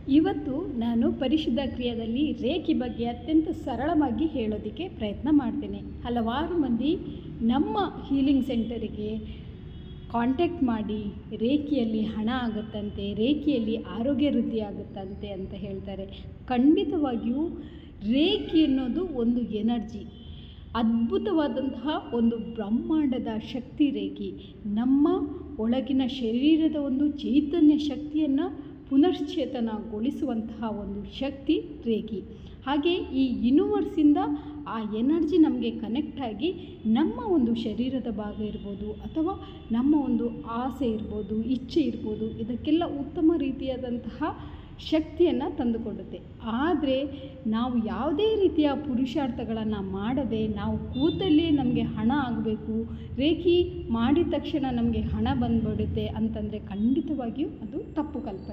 ಇವತ್ತು ನಾನು ಪರಿಶುದ್ಧ ಕ್ರಿಯೆಯಲ್ಲಿ ರೇಖಿ ಬಗ್ಗೆ ಅತ್ಯಂತ ಸರಳವಾಗಿ ಹೇಳೋದಕ್ಕೆ ಪ್ರಯತ್ನ ಮಾಡ್ತೇನೆ. ಹಲವಾರು ಮಂದಿ ನಮ್ಮ ಹೀಲಿಂಗ್ ಸೆಂಟರಿಗೆ ಕಾಂಟ್ಯಾಕ್ಟ್ ಮಾಡಿ ರೇಖಿಯಲ್ಲಿ ಹಣ ಆಗುತ್ತಂತೆ, ರೇಖಿಯಲ್ಲಿ ಆರೋಗ್ಯ ವೃದ್ಧಿ ಆಗುತ್ತಂತೆ ಅಂತ ಹೇಳ್ತಾರೆ. ಖಂಡಿತವಾಗಿಯೂ ರೇಖಿ ಅನ್ನೋದು ಒಂದು ಎನರ್ಜಿ, ಅದ್ಭುತವಾದಂತಹ ಒಂದು ಬ್ರಹ್ಮಾಂಡದ ಶಕ್ತಿ ರೇಖಿ. ನಮ್ಮ ಒಳಗಿನ ಶರೀರದ ಒಂದು ಚೈತನ್ಯ ಶಕ್ತಿಯನ್ನು ಪುನಶ್ಚೇತನಗೊಳಿಸುವಂತಹ ಒಂದು ಶಕ್ತಿ ರೇಖಿ. ಹಾಗೆ ಈ ಯೂನಿವರ್ಸಿಂದ ಆ ಎನರ್ಜಿ ನಮಗೆ ಕನೆಕ್ಟ್ ಆಗಿ ನಮ್ಮ ಒಂದು ಶರೀರದ ಭಾಗ ಇರ್ಬೋದು ಅಥವಾ ನಮ್ಮ ಒಂದು ಆಸೆ ಇರ್ಬೋದು, ಇಚ್ಛೆ ಇರ್ಬೋದು, ಇದಕ್ಕೆಲ್ಲ ಉತ್ತಮ ರೀತಿಯಾದಂತಹ ಶಕ್ತಿಯನ್ನು ತಂದುಕೊಡುತ್ತೆ. ಆದರೆ ನಾವು ಯಾವುದೇ ರೀತಿಯ ಪುರುಷಾರ್ಥಗಳನ್ನು ಮಾಡದೆ ನಾವು ಕೂತಲ್ಲಿ ನಮಗೆ ಹಣ ಆಗಬೇಕು, ರೇಖಿ ಮಾಡಿದ ತಕ್ಷಣ ನಮಗೆ ಹಣ ಬಂದುಬಿಡುತ್ತೆ ಅಂತಂದರೆ ಖಂಡಿತವಾಗಿಯೂ ಅದು ತಪ್ಪು ಕಲ್ಪನೆ.